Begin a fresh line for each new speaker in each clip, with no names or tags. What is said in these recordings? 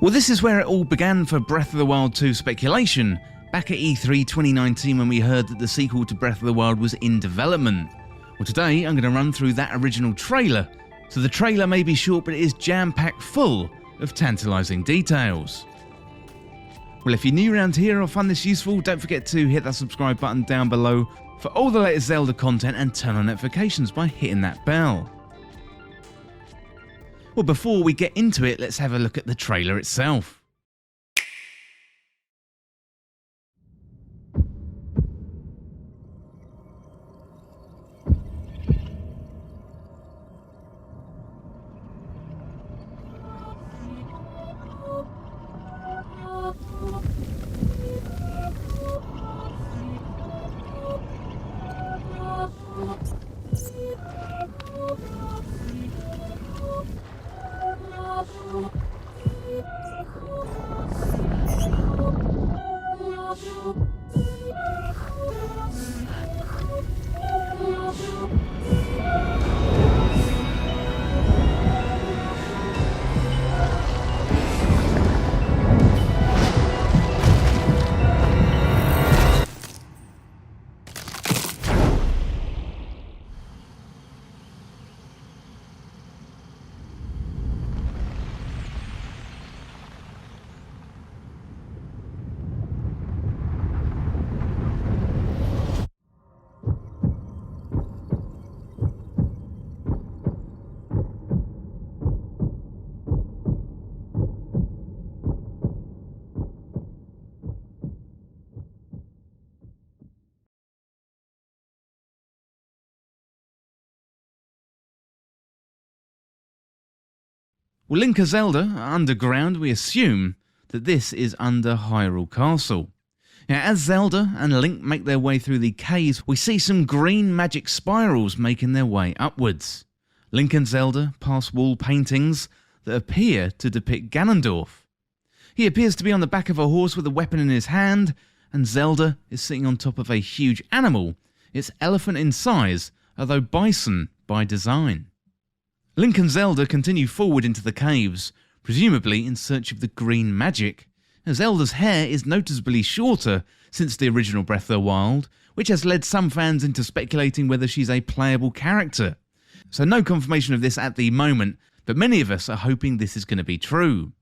Well, this is where it all began for Breath of the Wild 2 speculation, back at E3 2019 when we heard that the sequel to Breath of the Wild was in development. Well, today I'm going to run through that original trailer. So the trailer may be short, but it is jam-packed full of tantalising details. Well, if you're new around here or find this useful, don't forget to hit that subscribe button down below for all the latest Zelda content and turn on notifications by hitting that bell. Well, before we get into it, let's have a look at the trailer itself. Well, Link as Zelda, underground, we assume that this is under Hyrule Castle. Now, as Zelda and Link make their way through the caves, we see some green magic spirals making their way upwards. Link and Zelda pass wall paintings that appear to depict Ganondorf. He appears to be on the back of a horse with a weapon in his hand, and Zelda is sitting on top of a huge animal. It's elephant in size, although bison by design. Link and Zelda continue forward into the caves, presumably in search of the green magic. Zelda's hair is noticeably shorter since the original Breath of the Wild, which has led some fans into speculating whether she's a playable character. So no confirmation of this at the moment, but many of us are hoping this is going to be true.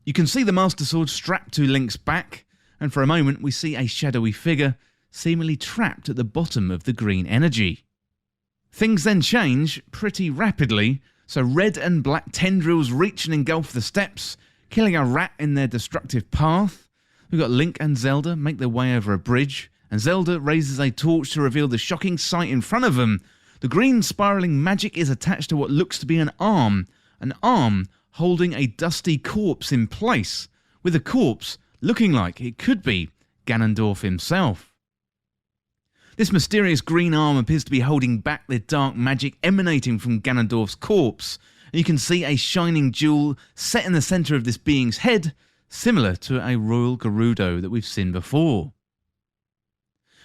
You can see the Master Sword strapped to Link's back, and for a moment we see a shadowy figure seemingly trapped at the bottom of the green energy. Things then change pretty rapidly. So red and black tendrils reach and engulf the steps, killing a rat in their destructive path. We've got Link and Zelda make their way over a bridge, and Zelda raises a torch to reveal the shocking sight in front of them. The green spiralling magic is attached to what looks to be an arm holding a dusty corpse in place, with the corpse looking like it could be Ganondorf himself. This mysterious green arm appears to be holding back the dark magic emanating from Ganondorf's corpse, and you can see a shining jewel set in the centre of this being's head, similar to a royal Gerudo that we've seen before.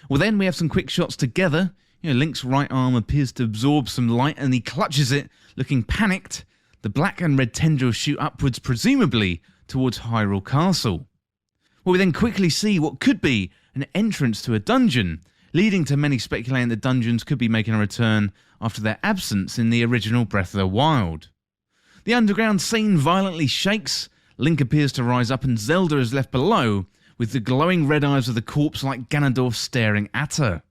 Well, then we have some quick shots together. Link's right arm appears to absorb some light and he clutches it, looking panicked. The black and red tendrils shoot upwards, presumably towards Hyrule Castle. Well, we then quickly see what could be an entrance to a dungeon, leading to many speculating that dungeons could be making a return after their absence in the original Breath of the Wild. The underground scene violently shakes, Link appears to rise up and Zelda is left below, with the glowing red eyes of the corpse like Ganondorf staring at her.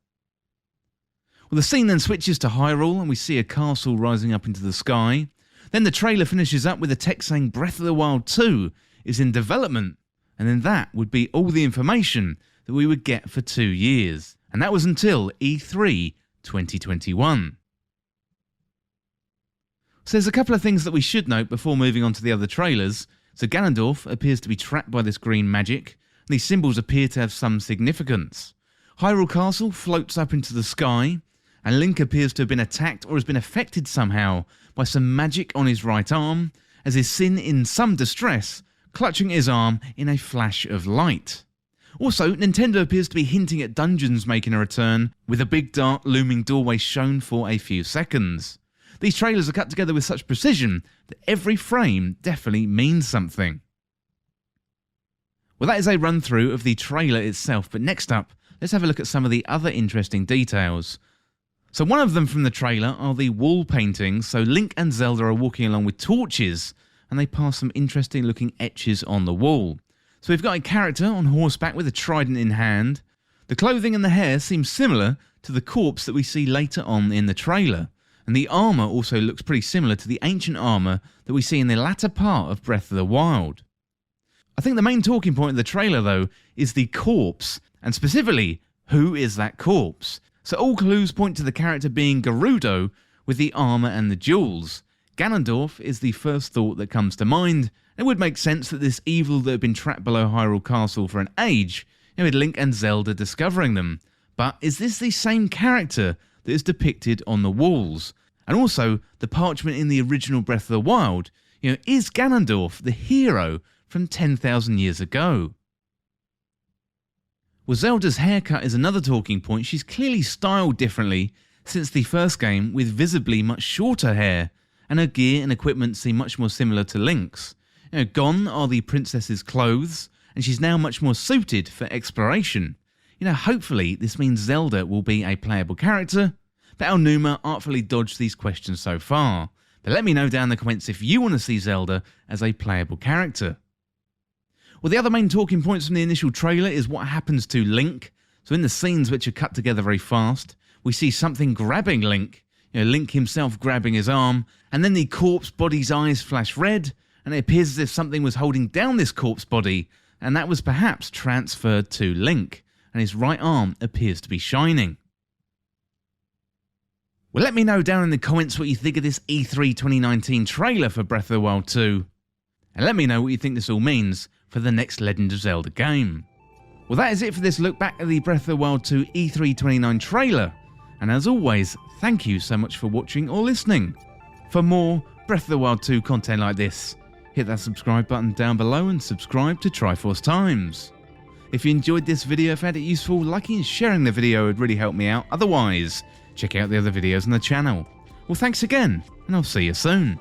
Well, the scene then switches to Hyrule and we see a castle rising up into the sky. Then the trailer finishes up with a text saying Breath of the Wild 2 is in development, and then that would be all the information that we would get for 2 years. And that was until E3 2021. So there's a couple of things that we should note before moving on to the other trailers. So Ganondorf appears to be trapped by this green magic, and these symbols appear to have some significance. Hyrule Castle floats up into the sky, and Link appears to have been attacked or has been affected somehow by some magic on his right arm, as he's seen in some distress, clutching his arm in a flash of light. Also, Nintendo appears to be hinting at dungeons making a return, with a big dark looming doorway shown for a few seconds. These trailers are cut together with such precision that every frame definitely means something. Well, that is a run through of the trailer itself, but next up, let's have a look at some of the other interesting details. So one of them from the trailer are the wall paintings. So Link and Zelda are walking along with torches, and they pass some interesting looking etches on the wall. So we've got a character on horseback with a trident in hand. The clothing and the hair seem similar to the corpse that we see later on in the trailer, and the armour also looks pretty similar to the ancient armour that we see in the latter part of Breath of the Wild. I think the main talking point of the trailer though is the corpse, and specifically, who is that corpse? So all clues point to the character being Gerudo with the armour and the jewels. Ganondorf is the first thought that comes to mind. It would make sense that this evil that had been trapped below Hyrule Castle for an age, with Link and Zelda discovering them. But is this the same character that is depicted on the walls? And also, the parchment in the original Breath of the Wild, is Ganondorf the hero from 10,000 years ago? Well, Zelda's haircut is another talking point. She's clearly styled differently since the first game, with visibly much shorter hair, and her gear and equipment seem much more similar to Link's. Gone are the princess's clothes, and she's now much more suited for exploration. Hopefully this means Zelda will be a playable character, but Aonuma artfully dodged these questions so far. But let me know down in the comments if you want to see Zelda as a playable character. Well, the other main talking points from the initial trailer is what happens to Link. So in the scenes which are cut together very fast, we see something grabbing Link. Link himself grabbing his arm, and then the corpse body's eyes flash red, and it appears as if something was holding down this corpse body, and that was perhaps transferred to Link, and his right arm appears to be shining. Well, let me know down in the comments what you think of this E3 2019 trailer for Breath of the Wild 2, and let me know what you think this all means for the next Legend of Zelda game. Well, that is it for this look back at the Breath of the Wild 2 E3 2019 trailer, and as always, thank you so much for watching or listening. For more Breath of the Wild 2 content like this, hit that subscribe button down below and subscribe to Triforce Times. If you enjoyed this video, found it useful, liking and sharing the video would really help me out. Otherwise, check out the other videos on the channel. Well, thanks again, and I'll see you soon.